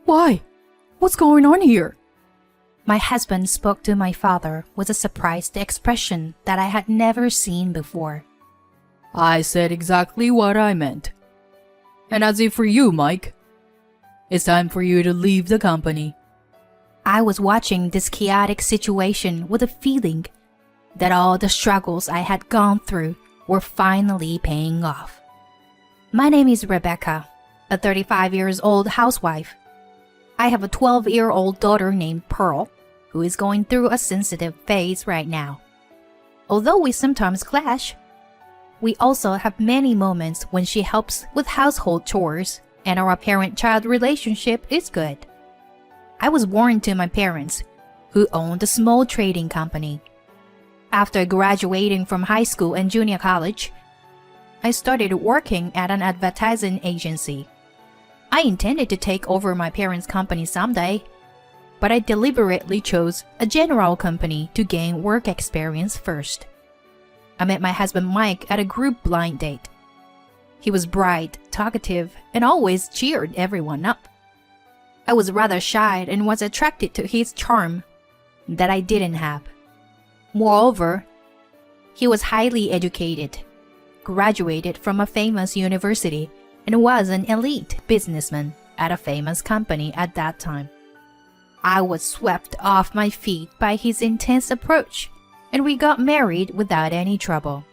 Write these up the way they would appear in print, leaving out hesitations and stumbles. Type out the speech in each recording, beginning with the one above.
Why? What's going on here? My husband spoke to my father with a surprised expression that I had never seen before. I said exactly what I meant. And as if for you, Mike, it's time for you to leave the company. I was watching this chaotic situation with a feeling that all the struggles I had gone through were finally paying off. My name is Rebecca, a 35-year-old housewife. I have a 12-year-old daughter named Pearl, who is going through a sensitive phase right now. Although we sometimes clash, we also have many moments when she helps with household chores and our parent-child relationship is good. I was born to my parents, who owned a small trading company. After graduating from high school and junior college, I started working at an advertising agency. I intended to take over my parents' company someday, but I deliberately chose a general company to gain work experience first. I met my husband Mike at a group blind date. He was bright, talkative, and always cheered everyone up. I was rather shy and was attracted to his charm that I didn't have. Moreover, he was highly educated, graduated from a famous university, and was an elite businessman at a famous company at that time. I was swept off my feet by his intense approach, and we got married without any trouble.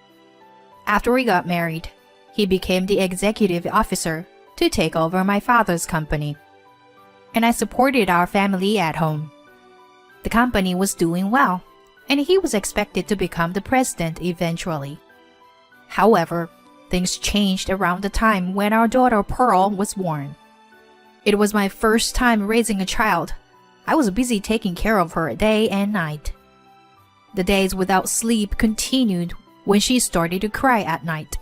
After we got married, he became the executive officer to take over my father's company, and I supported our family at home. The company was doing well, and he was expected to become the president eventually. However, things changed around the time when our daughter Pearl was born. It was my first time raising a child. I was busy taking care of her day and night. The days without sleep continued when she started to cry at night.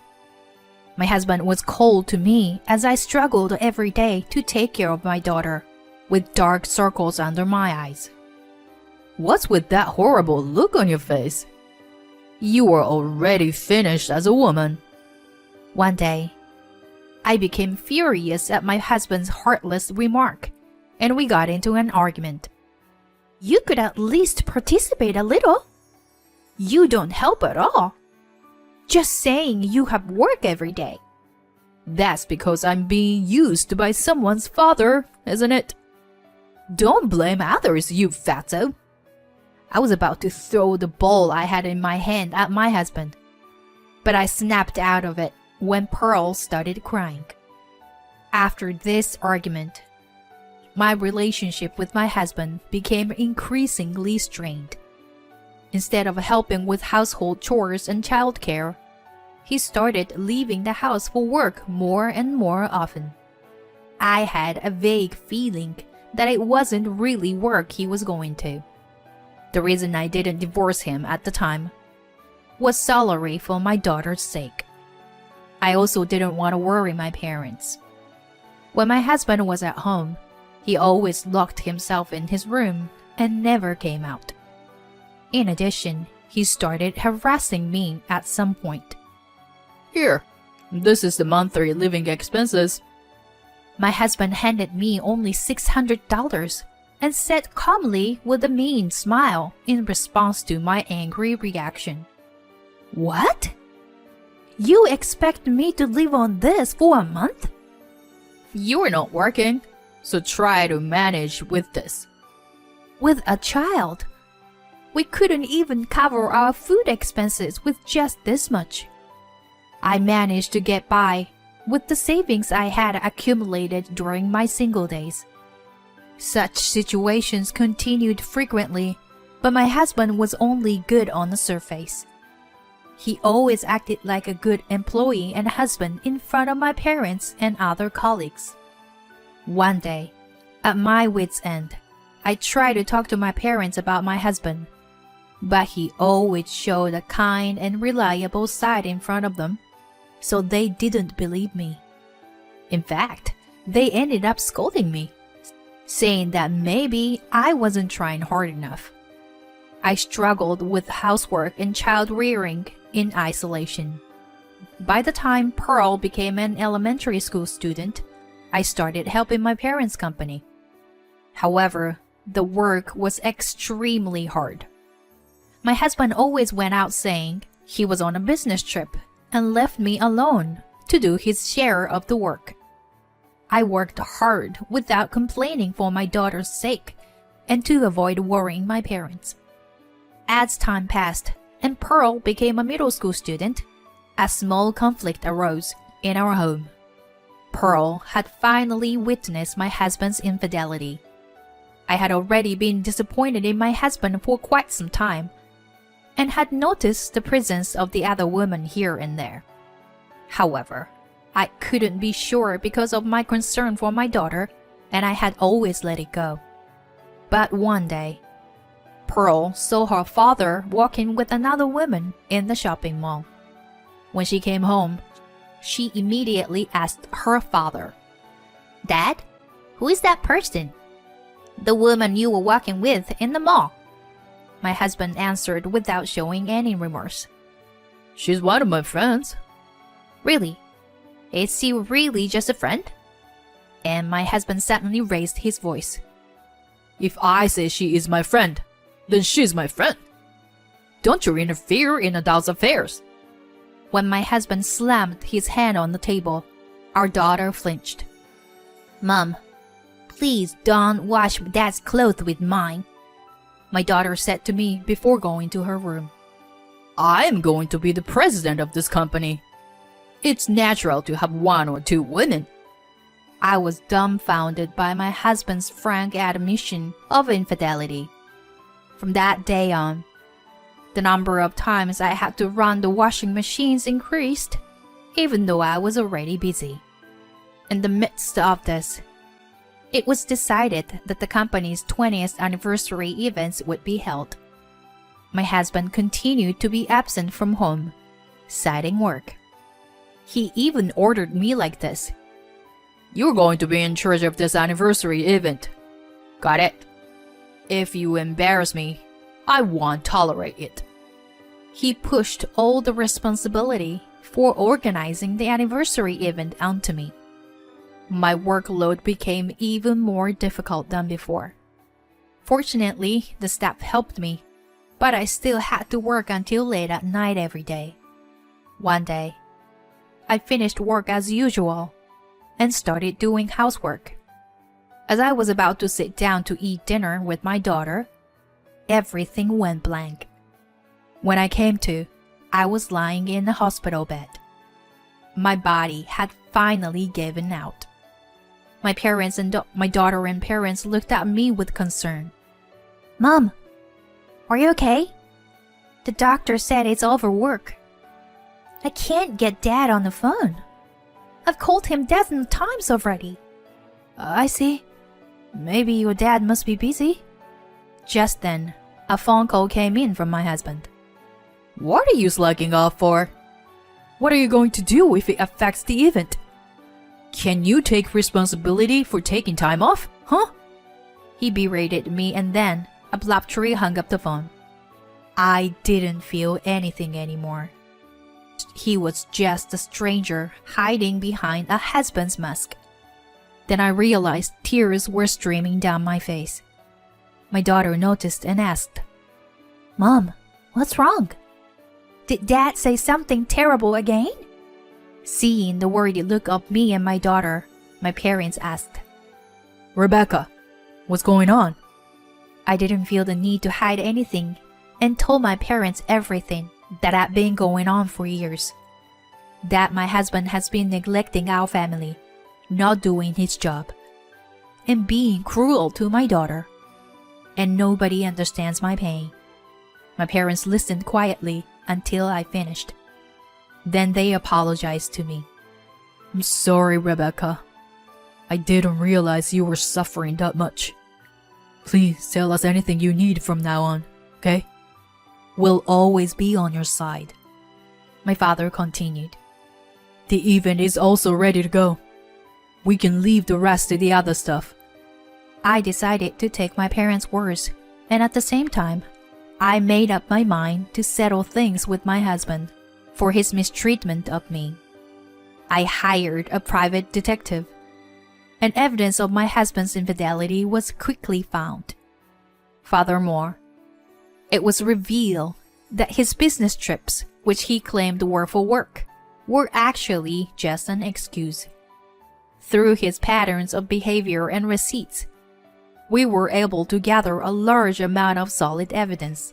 My husband was cold to me as I struggled every day to take care of my daughter, with dark circles under my eyes. What's with that horrible look on your face? You were already finished as a woman. One day, I became furious at my husband's heartless remark, and we got into an argument. You could at least participate a little. You don't help at all. Just saying you have work every day. That's because I'm being used by someone's father, isn't it? Don't blame others, you fatso. I was about to throw the bowl I had in my hand at my husband, but I snapped out of it when Pearl started crying. After this argument, my relationship with my husband became increasingly strained. Instead of helping with household chores and childcare, he started leaving the house for work more and more often. I had a vague feeling that it wasn't really work he was going to. The reason I didn't divorce him at the time was solely for my daughter's sake. I also didn't want to worry my parents. When my husband was at home, he always locked himself in his room and never came out. In addition, he started harassing me at some point. Here, this is the monthly living expenses. My husband handed me only $600 and said calmly with a mean smile in response to my angry reaction. What? You expect me to live on this for a month? You're not working, so try to manage with this. With a child, we couldn't even cover our food expenses with just this much. I managed to get by with the savings I had accumulated during my single days. Such situations continued frequently, but my husband was only good on the surface. He always acted like a good employee and husband in front of my parents and other colleagues. One day, at my wit's end, I tried to talk to my parents about my husband, but he always showed a kind and reliable side in front of them, so they didn't believe me. In fact, they ended up scolding me, saying that maybe I wasn't trying hard enough. I struggled with housework and child rearing in isolation. By the time Pearl became an elementary school student, I started helping my parents' company. However, the work was extremely hard. My husband always went out saying he was on a business trip and left me alone to do his share of the work. I worked hard without complaining for my daughter's sake and to avoid worrying my parents. As time passed and Pearl became a middle school student, a small conflict arose in our home. Pearl had finally witnessed my husband's infidelity. I had already been disappointed in my husband for quite some time and had noticed the presence of the other woman here and there. However, I couldn't be sure because of my concern for my daughter, and I had always let it go. But one day, Pearl saw her father walking with another woman in the shopping mall. When she came home, she immediately asked her father, "Dad, who is that person?" "The woman you were walking with in the mall," my husband answered without showing any remorse. "She's one of my friends." "Really? Is she really just a friend?" And my husband suddenly raised his voice. "If I say she is my friend, then she's my friend. Don't you interfere in adults' affairs." When my husband slammed his hand on the table, our daughter flinched. "Mom, please don't wash Dad's clothes with mine," my daughter said to me before going to her room. "I am going to be the president of this company. It's natural to have one or two women." I was dumbfounded by my husband's frank admission of infidelity. From that day on, the number of times I had to run the washing machines increased, even though I was already busy. In the midst of this, it was decided that the company's 20th anniversary events would be held. My husband continued to be absent from home, citing work. He even ordered me like this: "You're going to be in charge of this anniversary event. Got it? If you embarrass me, I won't tolerate it." He pushed all the responsibility for organizing the anniversary event onto me. My workload became even more difficult than before. Fortunately, the staff helped me, but I still had to work until late at night every day. One day, I finished work as usual and started doing housework. As I was about to sit down to eat dinner with my daughter, everything went blank. When I came to, I was lying in the hospital bed. My body had finally given out. My parents and my daughter and parents looked at me with concern. "Mom, are you okay? The doctor said it's overwork. I can't get Dad on the phone. I've called him dozen times already." "I see. Maybe your dad must be busy." Just then, a phone call came in from my husband. "What are you slacking off for? What are you going to do if it affects the event? Can you take responsibility for taking time off, huh?" He berated me and then abruptly hung up the phone. I didn't feel anything anymore. He was just a stranger hiding behind a husband's mask. Then I realized tears were streaming down my face. My daughter noticed and asked, "Mom, what's wrong? Did Dad say something terrible again?" Seeing the worried look of me and my daughter, my parents asked, "Rebecca, what's going on?" I didn't feel the need to hide anything and told my parents everything that had been going on for years. That my husband has been neglecting our family, not doing his job, and being cruel to my daughter. And nobody understands my pain. My parents listened quietly until I finished. Then they apologized to me. "I'm sorry, Rebecca. I didn't realize you were suffering that much. Please tell us anything you need from now on, okay? We'll always be on your side." My father continued. "The event is also ready to go. We can leave the rest to the other stuff." I decided to take my parents' words, and at the same time, I made up my mind to settle things with my husband for his mistreatment of me. I hired a private detective and evidence of my husband's infidelity was quickly found. Furthermore, it was revealed that his business trips, which he claimed were for work, were actually just an excuse. Through his patterns of behavior and receipts, we were able to gather a large amount of solid evidence.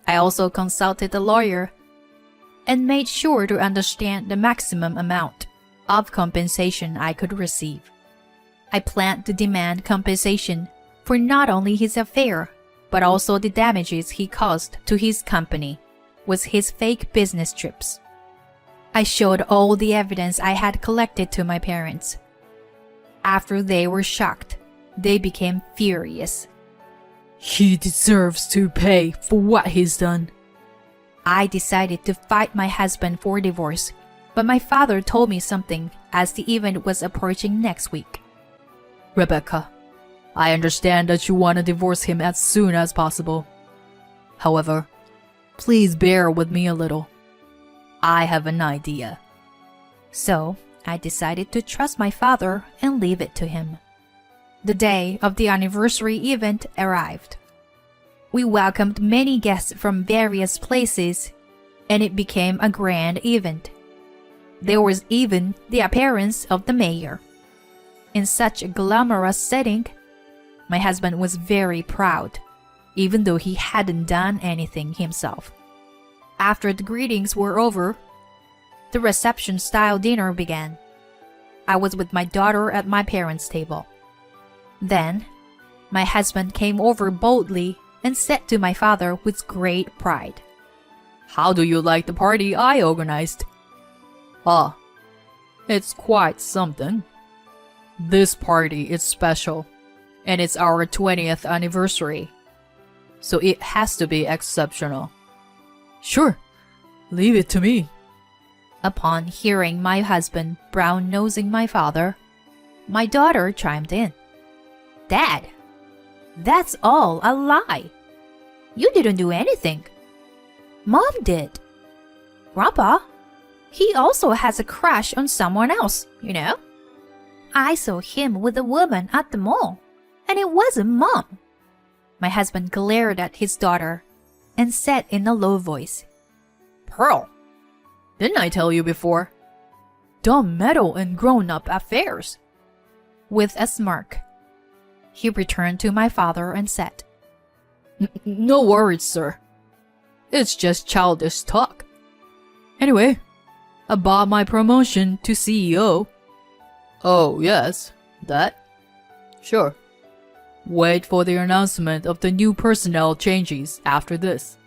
I also consulted a lawyer and made sure to understand the maximum amount of compensation I could receive. I planned to demand compensation for not only his affair, but also the damages he caused to his company with his fake business trips. I showed all the evidence I had collected to my parents. After they were shocked, they became furious. He deserves to pay for what he's done. I decided to fight my husband for divorce, but my father told me something as the event was approaching next week. Rebecca, I understand that you want to divorce him as soon as possible. However, please bear with me a little. I have an idea. So, I decided to trust my father and leave it to him. The day of the anniversary event arrived. We welcomed many guests from various places, and it became a grand event. There was even the appearance of the mayor. In such a glamorous setting, my husband was very proud, even though he hadn't done anything himself. After the greetings were over, the reception-style dinner began. I was with my daughter at my parents' table. Then, my husband came over boldly and said to my father with great pride, "How do you like the party I organized?" "Ah, it's quite something. This party is special, and it's our 20th anniversary, so it has to be exceptional." "Sure, leave it to me." Upon hearing my husband brown-nosing my father, my daughter chimed in. "Dad, that's all a lie. You didn't do anything. Mom did. Grandpa, he also has a crush on someone else, you know. I saw him with a woman at the mall, and it wasn't Mom." My husband glared at his daughter and said in a low voice, "Pearl, didn't I tell you before? Don't meddle in grown-up affairs." With a smirk, he returned to my father and said, No worries, sir. It's just childish talk. Anyway, about my promotion to CEO. Oh, yes, that? Sure. Wait for the announcement of the new personnel changes after this."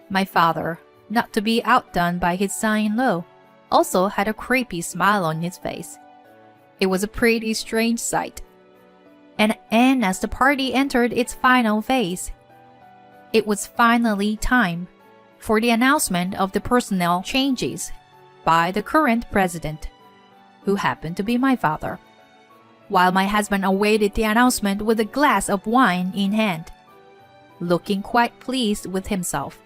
My father, not to be outdone by his son-in-law, also had a creepy smile on his face. It was a pretty strange sight. And as the party entered its final phase, it was finally time for the announcement of the personnel changes by the current president, who happened to be my father, while my husband awaited the announcement with a glass of wine in hand, looking quite pleased with himself.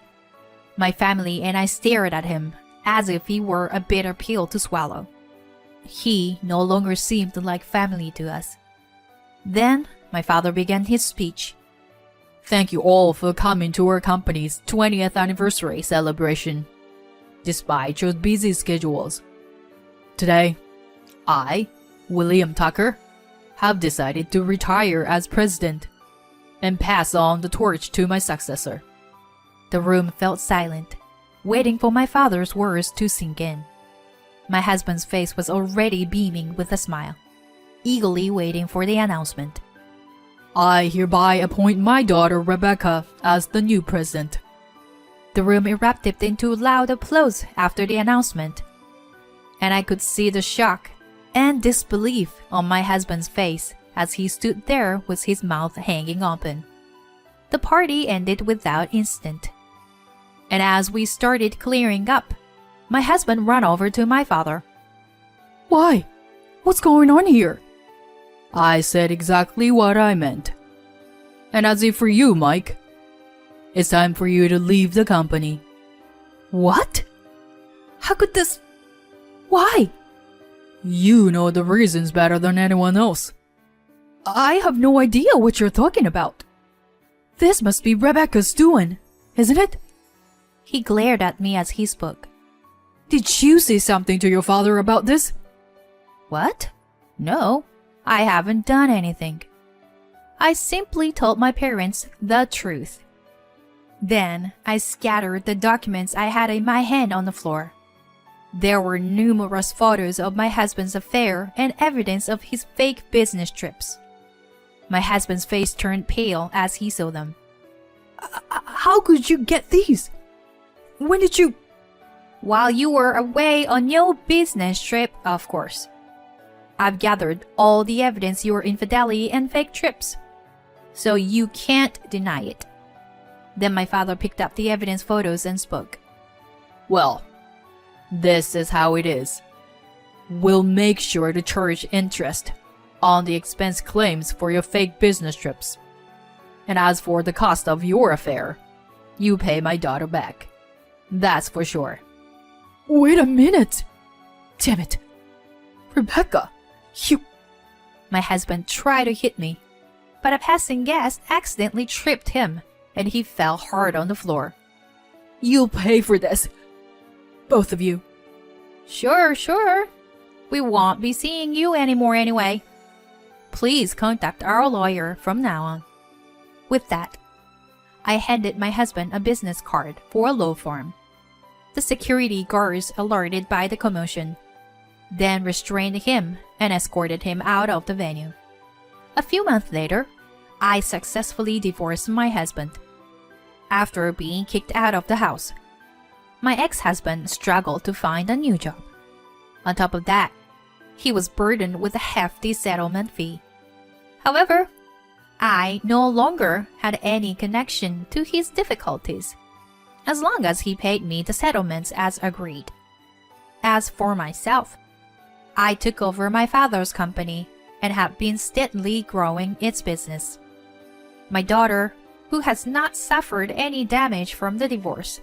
My family and I stared at him as if he were a bitter pill to swallow. He no longer seemed like family to us. Then my father began his speech. "Thank you all for coming to our company's 20th anniversary celebration, despite your busy schedules. Today, I, William Tucker, have decided to retire as president and pass on the torch to my successor." The room felt silent, waiting for my father's words to sink in. My husband's face was already beaming with a smile, eagerly waiting for the announcement. "I hereby appoint my daughter Rebecca as the new president." The room erupted into loud applause after the announcement, and I could see the shock and disbelief on my husband's face as he stood there with his mouth hanging open. The party ended without incident, and as we started clearing up, my husband ran over to my father. "Why? What's going on here?" "I said exactly what I meant. And as if for you, Mike, it's time for you to leave the company." "What? How could this? Why? You know the reasons better than anyone else. I have no idea what you're talking about. This must be Rebecca's doing, isn't it? He glared at me as he spoke. Did you say something to your father about this? What? No, I haven't done anything. I simply told my parents the truth. Then I scattered the documents I had in my hand on the floor. There were numerous photos of my husband's affair and evidence of his fake business trips. My husband's face turned pale as he saw them. How could you get these? When did you... While you were away on your business trip, of course. I've gathered all the evidence your infidelity and fake trips. So you can't deny it. Then my father picked up the evidence photos and spoke. Well, this is how it is. We'll make sure to charge interest on the expense claims for your fake business trips. And as for the cost of your affair, you pay my daughter back. That's for sure. Wait a minute! Damn it! Rebecca, you... My husband tried to hit me, but a passing guest accidentally tripped him, and he fell hard on the floor. You'll pay for this. Both of you. Sure. We won't be seeing you anymore anyway. Please contact our lawyer from now on. With that, I handed my husband a business card for a law firm. The security guards, alerted by the commotion, then restrained him and escorted him out of the venue. A few months later, I successfully divorced my husband. After being kicked out of the house, my ex-husband struggled to find a new job. On top of that, he was burdened with a hefty settlement fee. However, I no longer had any connection to his difficulties, as long as he paid me the settlements as agreed. As for myself, I took over my father's company and have been steadily growing its business. My daughter, who has not suffered any damage from the divorce,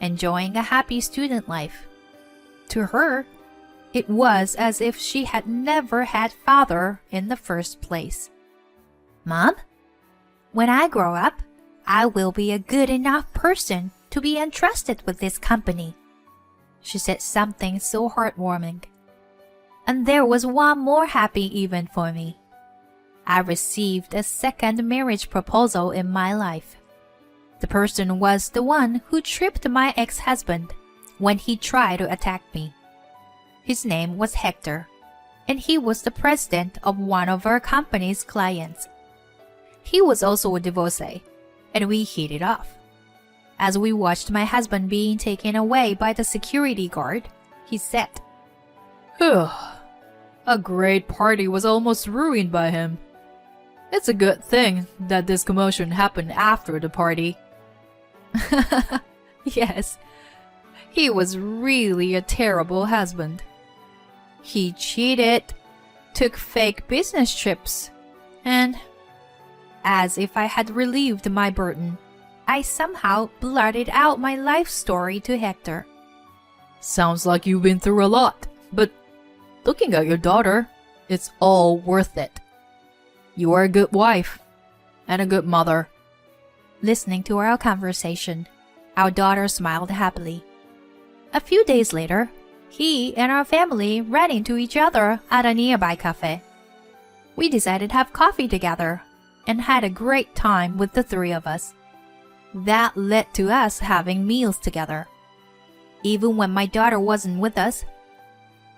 enjoying a happy student life. To her, it was as if she had never had father in the first place. Mom, when I grow up, I will be a good enough person to be entrusted with this company. She said something so heartwarming. And there was one more happy event for me. I received a second marriage proposal in my life. The person was the one who tripped my ex-husband when he tried to attack me. His name was Hector, and he was the president of one of our company's clients. He was also a divorcee, and we hit it off. As we watched my husband being taken away by the security guard, he said, A great party was almost ruined by him. It's a good thing that this commotion happened after the party. Yes, he was really a terrible husband. He cheated, took fake business trips, and, as if I had relieved my burden, I somehow blurted out my life story to Hector. Sounds like you've been through a lot, but looking at your daughter, it's all worth it. You are a good wife and a good mother. Listening to our conversation, our daughter smiled happily. A few days later, he and our family ran into each other at a nearby cafe. We decided to have coffee together and had a great time with the three of us. That led to us having meals together. Even when my daughter wasn't with us,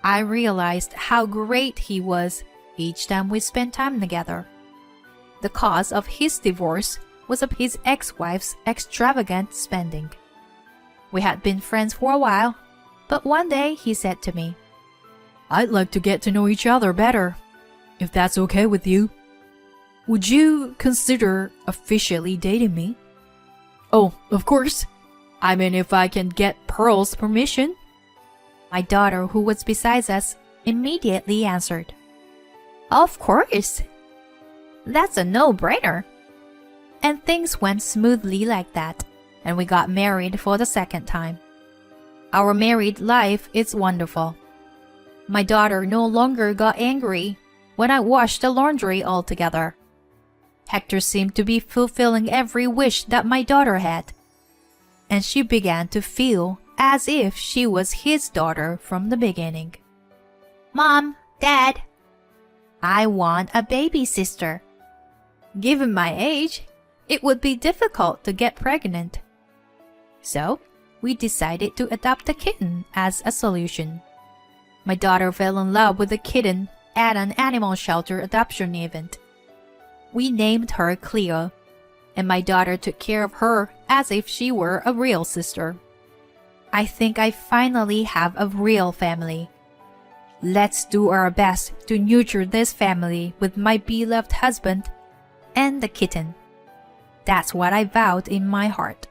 I realized how great he was each time we spent time together. The cause of his divorce was of his ex-wife's extravagant spending. We had been friends for a while, but one day he said to me, I'd like to get to know each other better, if that's okay with you. Would you consider officially dating me? Oh, of course. I mean, if I can get Pearl's permission. My daughter, who was beside us, immediately answered, Of course. That's a no-brainer. And things went smoothly like that, and we got married for the second time. Our married life is wonderful. My daughter no longer got angry when I washed the laundry altogether. Hector seemed to be fulfilling every wish that my daughter had, and she began to feel as if she was his daughter from the beginning. Mom, Dad, I want a baby sister. Given my age, it would be difficult to get pregnant. So, we decided to adopt a kitten as a solution. My daughter fell in love with the kitten at an animal shelter adoption event. We named her Cleo, and my daughter took care of her as if she were a real sister. I think I finally have a real family. Let's do our best to nurture this family with my beloved husband and the kitten. That's what I vowed in my heart.